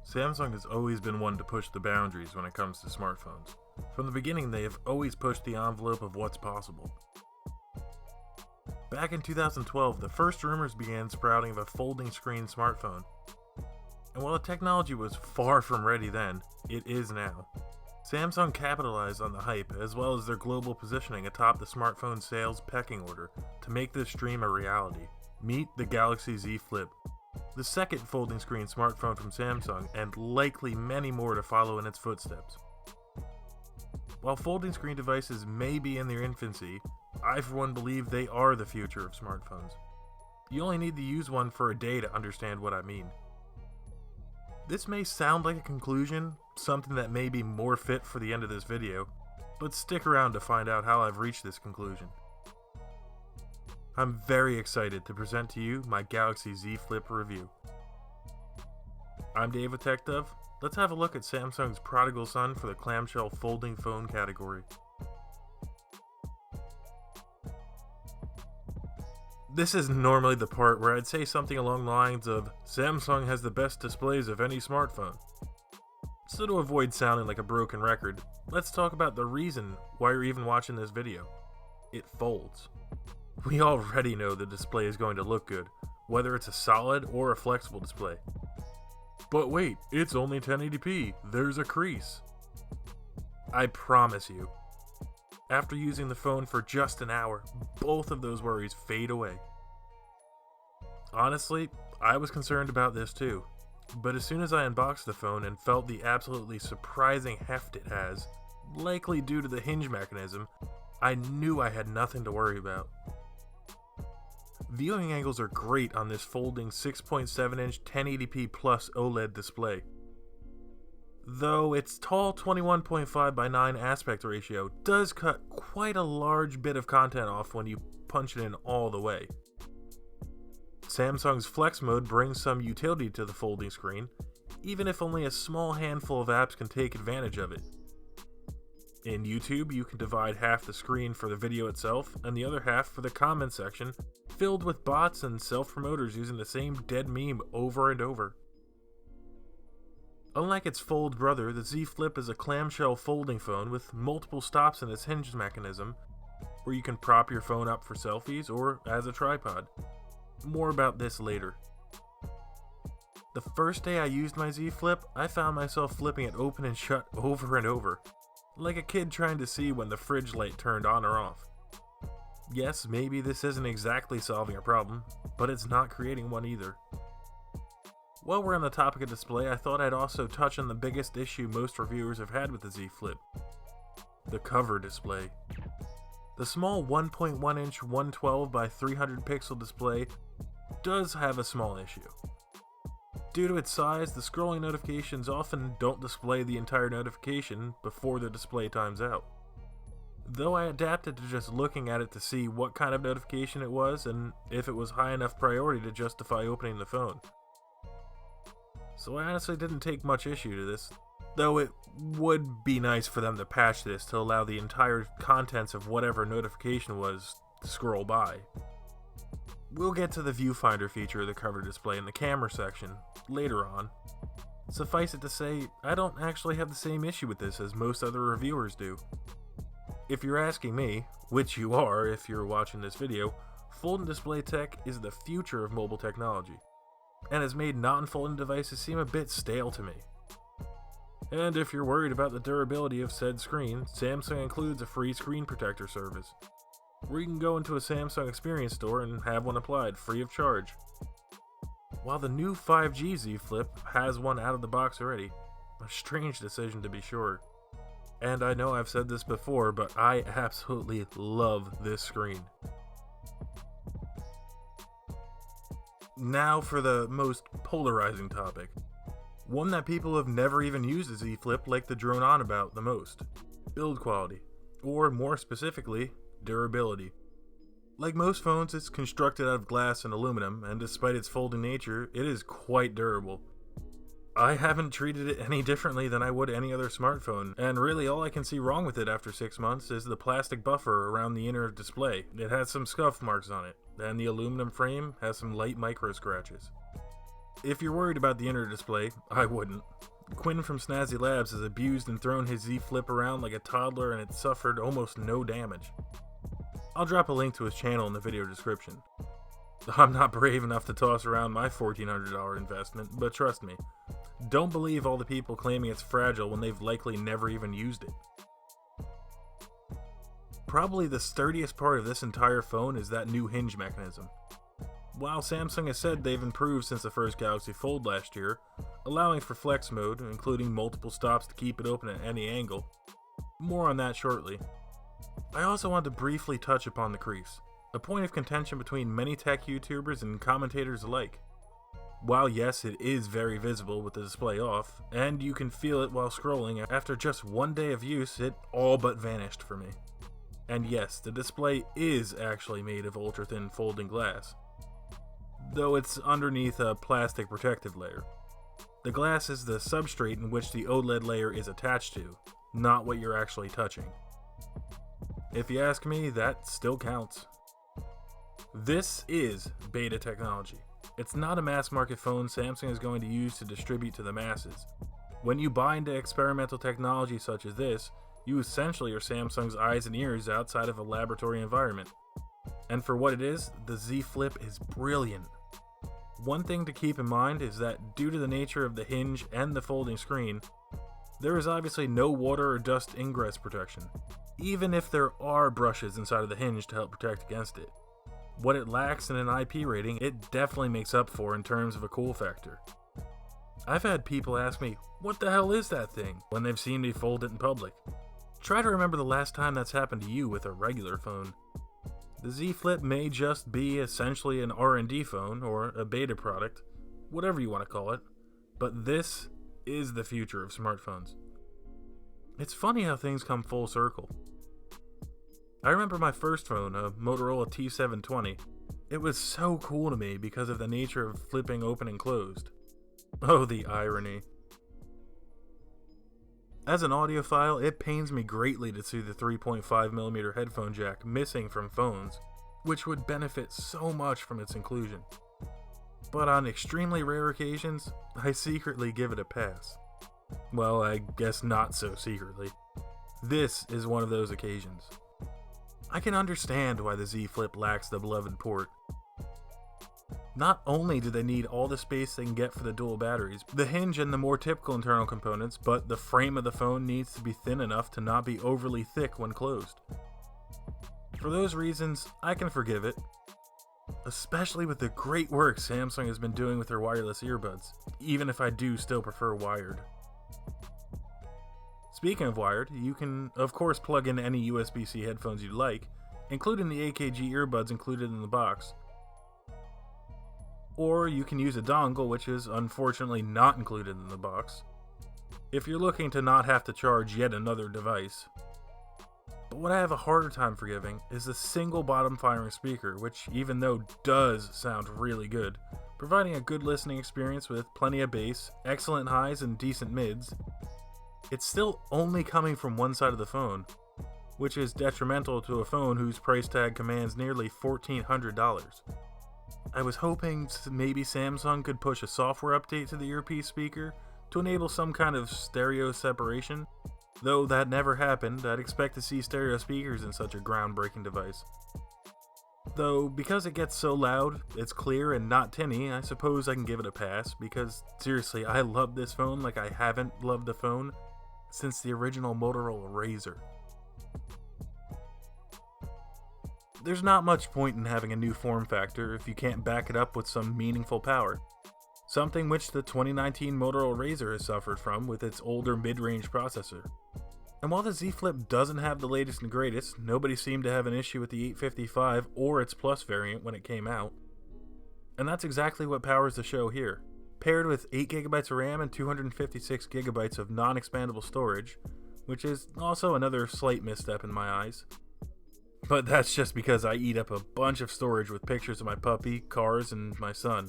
Samsung has always been one to push the boundaries when it comes to smartphones. From the beginning, they have always pushed the envelope of what's possible. Back in 2012, the first rumors began sprouting of a folding screen smartphone. And while the technology was far from ready then, it is now. Samsung capitalized on the hype as well as their global positioning atop the smartphone sales pecking order to make this dream a reality. Meet the Galaxy Z Flip, the second folding screen smartphone from Samsung, and likely many more to follow in its footsteps. While folding screen devices may be in their infancy, I for one believe they are the future of smartphones. You only need to use one for a day to understand what I mean. This may sound like a conclusion, something that may be more fit for the end of this video, but stick around to find out how I've reached this conclusion. I'm very excited to present to you my Galaxy Z Flip review. I'm Dave with TechDove. Let's have a look at Samsung's prodigal son for the clamshell folding phone category. This is normally the part where I'd say something along the lines of, Samsung has the best displays of any smartphone. So to avoid sounding like a broken record, let's talk about the reason why you're even watching this video. It folds. We already know the display is going to look good, whether it's a solid or a flexible display. But wait, it's only 1080p, there's a crease. I promise you, after using the phone for just an hour, both of those worries fade away. Honestly, I was concerned about this too, but as soon as I unboxed the phone and felt the absolutely surprising heft it has, likely due to the hinge mechanism, I knew I had nothing to worry about. Viewing angles are great on this folding 6.7-inch 1080p plus OLED display. Though its tall 21.5:9 aspect ratio does cut quite a large bit of content off when you punch it in all the way. Samsung's Flex mode brings some utility to the folding screen, even if only a small handful of apps can take advantage of it. In YouTube, you can divide half the screen for the video itself and the other half for the comment section, filled with bots and self-promoters using the same dead meme over and over. Unlike its fold brother, the Z Flip is a clamshell folding phone with multiple stops in its hinge mechanism, where you can prop your phone up for selfies or as a tripod. More about this later. The first day I used my Z Flip, I found myself flipping it open and shut over and over, like a kid trying to see when the fridge light turned on or off. Yes, maybe this isn't exactly solving a problem, but it's not creating one either. While we're on the topic of display, I thought I'd also touch on the biggest issue most reviewers have had with the Z Flip: the cover display. The small 1.1-inch 112 by 300 pixel display does have a small issue. Due to its size, the scrolling notifications often don't display the entire notification before the display times out. Though I adapted to just looking at it to see what kind of notification it was and if it was high enough priority to justify opening the phone. So I honestly didn't take much issue to this, though it would be nice for them to patch this to allow the entire contents of whatever notification was to scroll by. We'll get to the viewfinder feature of the cover display in the camera section later on. Suffice it to say, I don't actually have the same issue with this as most other reviewers do. If you're asking me, which you are if you're watching this video, fold-in display tech is the future of mobile technology, and has made non-folding devices seem a bit stale to me. And if you're worried about the durability of said screen, Samsung includes a free screen protector service, where you can go into a Samsung Experience store and have one applied free of charge. While the new 5G Z Flip has one out of the box already, a strange decision to be sure. And I know I've said this before, but I absolutely love this screen. Now for the most polarizing topic. One that people have never even used a Z Flip like to drone on about the most: build quality, or more specifically, durability. Like most phones, it's constructed out of glass and aluminum, and despite its folding nature, it is quite durable. I haven't treated it any differently than I would any other smartphone, and really all I can see wrong with it after 6 months is the plastic buffer around the inner display. It has some scuff marks on it, and the aluminum frame has some light micro scratches. If you're worried about the inner display, I wouldn't. Quinn from Snazzy Labs has abused and thrown his Z Flip around like a toddler and it suffered almost no damage. I'll drop a link to his channel in the video description. I'm not brave enough to toss around my $1,400 investment, but trust me, don't believe all the people claiming it's fragile when they've likely never even used it. Probably the sturdiest part of this entire phone is that new hinge mechanism. While Samsung has said they've improved since the first Galaxy Fold last year, allowing for flex mode, including multiple stops to keep it open at any angle. More on that shortly. I also want to briefly touch upon the crease, a point of contention between many tech YouTubers and commentators alike. While yes, it is very visible with the display off, and you can feel it while scrolling, after just one day of use, it all but vanished for me. And yes, the display is actually made of ultra-thin folding glass, though it's underneath a plastic protective layer. The glass is the substrate in which the OLED layer is attached to, not what you're actually touching. If you ask me, that still counts. This is beta technology. It's not a mass market phone Samsung is going to use to distribute to the masses. When you buy into experimental technology such as this, you essentially are Samsung's eyes and ears outside of a laboratory environment. And for what it is, the Z Flip is brilliant. One thing to keep in mind is that due to the nature of the hinge and the folding screen, there is obviously no water or dust ingress protection, even if there are brushes inside of the hinge to help protect against it. What it lacks in an IP rating, it definitely makes up for in terms of a cool factor. I've had people ask me, what the hell is that thing, when they've seen me fold it in public. Try to remember the last time that's happened to you with a regular phone. The Z Flip may just be essentially an R&D phone, or a beta product, whatever you want to call it, but this is the future of smartphones. It's funny how things come full circle. I remember my first phone, a Motorola T720. It was so cool to me because of the nature of flipping open and closed. Oh, the irony. As an audiophile, it pains me greatly to see the 3.5mm headphone jack missing from phones, which would benefit so much from its inclusion. But on extremely rare occasions, I secretly give it a pass. Well, I guess not so secretly. This is one of those occasions. I can understand why the Z Flip lacks the beloved port. Not only do they need all the space they can get for the dual batteries, the hinge and the more typical internal components, but the frame of the phone needs to be thin enough to not be overly thick when closed. For those reasons, I can forgive it, especially with the great work Samsung has been doing with their wireless earbuds, even if I do still prefer wired. Speaking of wired, you can of course plug in any USB-C headphones you'd like, including the AKG earbuds included in the box. Or you can use a dongle, which is unfortunately not included in the box, if you're looking to not have to charge yet another device. But what I have a harder time forgiving is the single bottom firing speaker, which even though does sound really good, providing a good listening experience with plenty of bass, excellent highs, and decent mids, it's still only coming from one side of the phone, which is detrimental to a phone whose price tag commands nearly $1,400. I was hoping maybe Samsung could push a software update to the earpiece speaker to enable some kind of stereo separation. Though that never happened, I'd expect to see stereo speakers in such a groundbreaking device. Though, because it gets so loud, it's clear and not tinny, I suppose I can give it a pass, because seriously, I love this phone like I haven't loved a phone since the original Motorola Razr. There's not much point in having a new form factor if you can't back it up with some meaningful power, something which the 2019 Motorola Razr has suffered from with its older mid-range processor. And while the Z Flip doesn't have the latest and greatest, nobody seemed to have an issue with the 855 or its Plus variant when it came out. And that's exactly what powers the show here. Paired with 8GB of RAM and 256GB of non-expandable storage, which is also another slight misstep in my eyes. But that's just because I eat up a bunch of storage with pictures of my puppy, cars, and my son.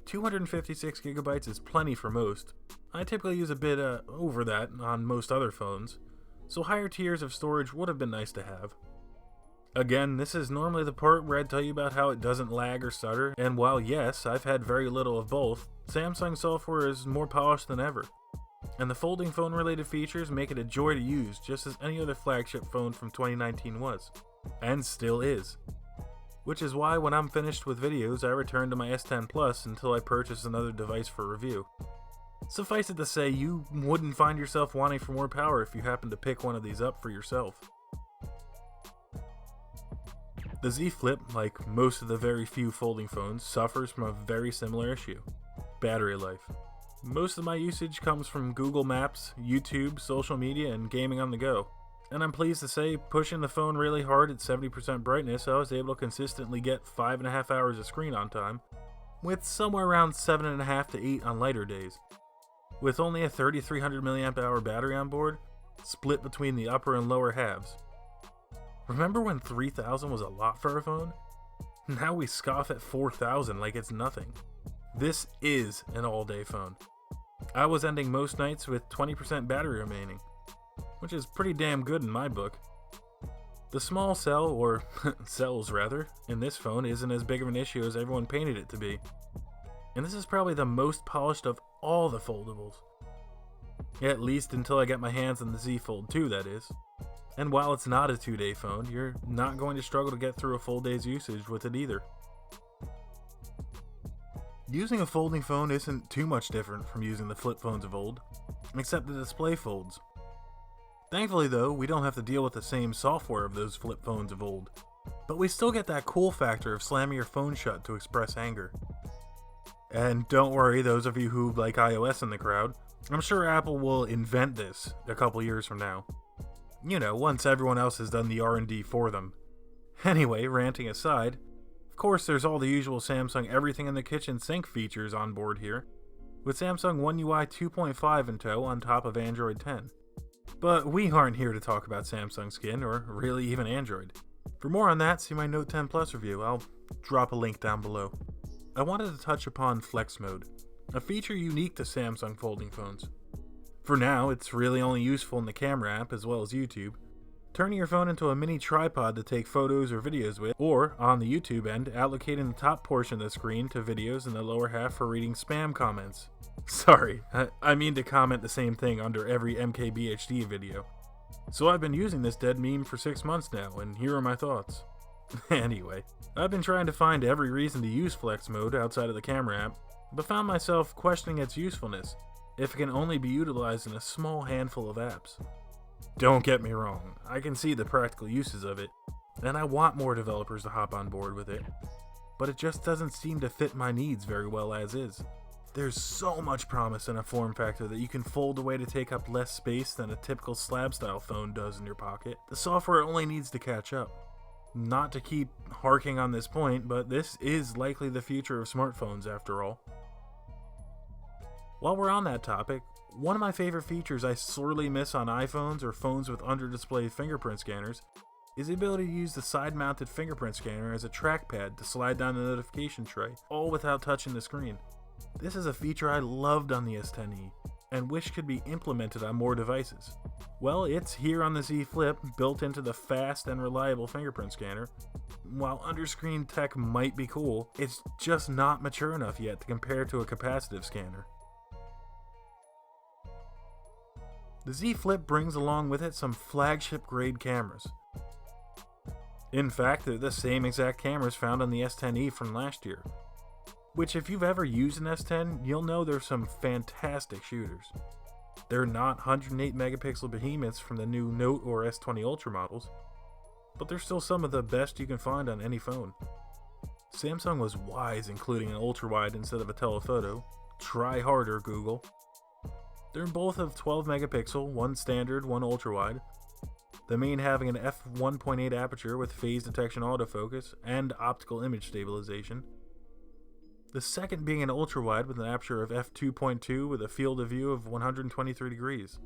256GB is plenty for most. I typically use a bit over that on most other phones, so higher tiers of storage would have been nice to have. Again, this is normally the part where I tell you about how it doesn't lag or stutter, and while yes, I've had very little of both, Samsung software is more polished than ever. And the folding phone related features make it a joy to use, just as any other flagship phone from 2019 was, and still is. Which is why when I'm finished with videos, I return to my S10 Plus until I purchase another device for review. Suffice it to say, you wouldn't find yourself wanting for more power if you happen to pick one of these up for yourself. The Z Flip, like most of the very few folding phones, suffers from a very similar issue: battery life. Most of my usage comes from Google Maps, YouTube, social media, and gaming on the go. And I'm pleased to say, pushing the phone really hard at 70% brightness, I was able to consistently get 5.5 hours of screen on time, with somewhere around 7.5 to 8 on lighter days. With only a 3300 mAh battery on board, split between the upper and lower halves. Remember when 3000 was a lot for a phone? Now we scoff at 4000 like it's nothing. This is an all-day phone. I was ending most nights with 20% battery remaining, which is pretty damn good in my book. The small cell, or cells rather, in this phone isn't as big of an issue as everyone painted it to be. And this is probably the most polished of all the foldables. At least until I get my hands on the Z Fold 2, that is. And while it's not a 2-day phone, you're not going to struggle to get through a full day's usage with it either. Using a folding phone isn't too much different from using the flip phones of old, except the display folds. Thankfully though, we don't have to deal with the same software of those flip phones of old, but we still get that cool factor of slamming your phone shut to express anger. And don't worry, those of you who like iOS in the crowd, I'm sure Apple will invent this a couple years from now. You know, once everyone else has done the R&D for them. Anyway, ranting aside, of course there's all the usual Samsung everything in the kitchen sink features on board here, with Samsung One UI 2.5 in tow on top of Android 10. But we aren't here to talk about Samsung skin, or really even Android. For more on that, see my Note 10 Plus review. I'll drop a link down below. I wanted to touch upon Flex Mode, a feature unique to Samsung folding phones. For now, it's really only useful in the camera app as well as YouTube, turning your phone into a mini tripod to take photos or videos with, or, on the YouTube end, allocating the top portion of the screen to videos and the lower half for reading spam comments. Sorry, I mean to comment the same thing under every MKBHD video. So I've been using this dead meme for 6 months now, and here are my thoughts. Anyway, I've been trying to find every reason to use Flex Mode outside of the camera app, but found myself questioning its usefulness, if it can only be utilized in a small handful of apps. Don't get me wrong, I can see the practical uses of it, and I want more developers to hop on board with it, but it just doesn't seem to fit my needs very well as is. There's so much promise in a form factor that you can fold away to take up less space than a typical slab-style phone does in your pocket. The software only needs to catch up. Not to keep harking on this point, but this is likely the future of smartphones after all. While we're on that topic, one of my favorite features I sorely miss on iPhones or phones with under-display fingerprint scanners is the ability to use the side-mounted fingerprint scanner as a trackpad to slide down the notification tray, all without touching the screen. This is a feature I loved on the S10e, and wish could be implemented on more devices. Well, it's here on the Z Flip, built into the fast and reliable fingerprint scanner. While underscreen tech might be cool, it's just not mature enough yet to compare to a capacitive scanner. The Z Flip brings along with it some flagship grade cameras. In fact, they're the same exact cameras found on the S10e from last year. Which, if you've ever used an S10, you'll know they're some fantastic shooters. They're not 108 megapixel behemoths from the new Note or S20 Ultra models, but they're still some of the best you can find on any phone. Samsung was wise including an ultra-wide instead of a telephoto. Try harder, Google. They're both of 12 megapixel, one standard, one ultra-wide. The main having an f1.8 aperture with phase detection autofocus and optical image stabilization. The second being an ultra-wide with an aperture of f2.2 with a field of view of 123 degrees.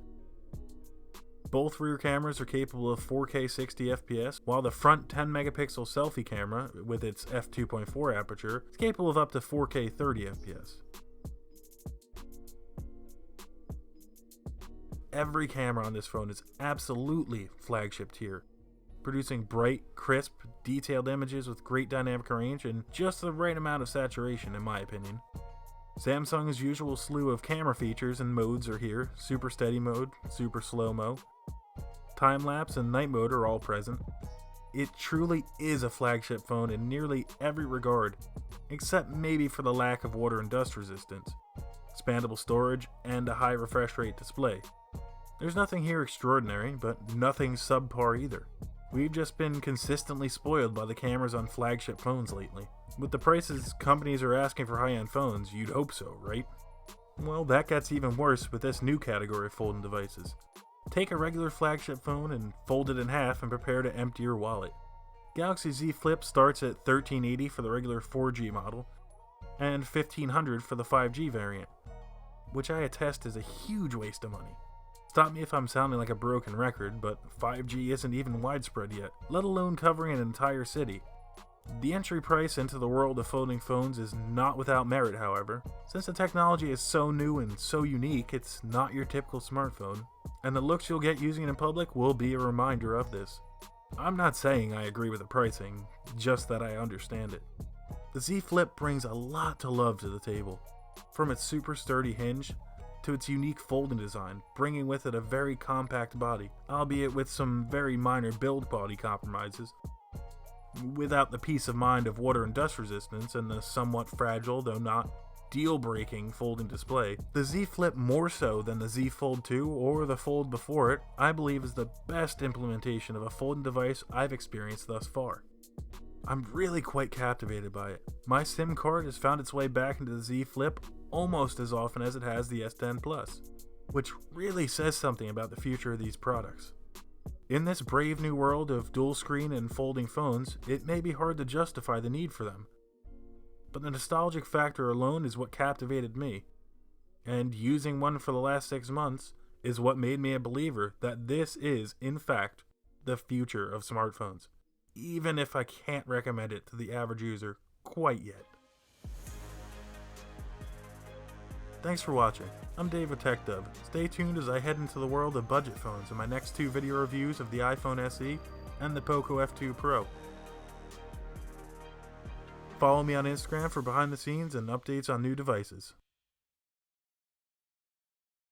Both rear cameras are capable of 4K 60 FPS, while the front 10 megapixel selfie camera with its f2.4 aperture is capable of up to 4K 30 FPS. Every camera on this phone is absolutely flagship tier, producing bright, crisp, detailed images with great dynamic range and just the right amount of saturation in my opinion. Samsung's usual slew of camera features and modes are here. Super steady mode, super slow-mo, time-lapse and night mode are all present. It truly is a flagship phone in nearly every regard, except maybe for the lack of water and dust resistance, expandable storage, and a high refresh rate display. There's nothing here extraordinary, but nothing subpar either. We've just been consistently spoiled by the cameras on flagship phones lately. With the prices companies are asking for high-end phones, you'd hope so, right? Well, that gets even worse with this new category of folding devices. Take a regular flagship phone and fold it in half and prepare to empty your wallet. Galaxy Z Flip starts at $1,380 for the regular 4G model, and $1,500 for the 5G variant, which I attest is a huge waste of money. Stop me if I'm sounding like a broken record, but 5G isn't even widespread yet, let alone covering an entire city. The entry price into the world of folding phones is not without merit, however. Since the technology is so new and so unique, it's not your typical smartphone, and the looks you'll get using it in public will be a reminder of this. I'm not saying I agree with the pricing, just that I understand it. The Z Flip brings a lot to love to the table, from its super sturdy hinge to its unique folding design, bringing with it a very compact body, albeit with some very minor build quality compromises, without the peace of mind of water and dust resistance and the somewhat fragile, though not deal-breaking folding display. The Z Flip, more so than the Z Fold 2 or the Fold before it, I believe is the best implementation of a folding device I've experienced thus far. I'm really quite captivated by it. My SIM card has found its way back into the Z Flip almost as often as it has the S10 Plus, which really says something about the future of these products. In this brave new world of dual screen and folding phones, it may be hard to justify the need for them, but the nostalgic factor alone is what captivated me, and using one for the last 6 months is what made me a believer that this is, in fact, the future of smartphones, even if I can't recommend it to the average user quite yet. Thanks for watching. I'm Dave with TechDub. Stay tuned as I head into the world of budget phones in my next 2 video reviews of the iPhone SE and the Poco F2 Pro. Follow me on Instagram for behind the scenes and updates on new devices.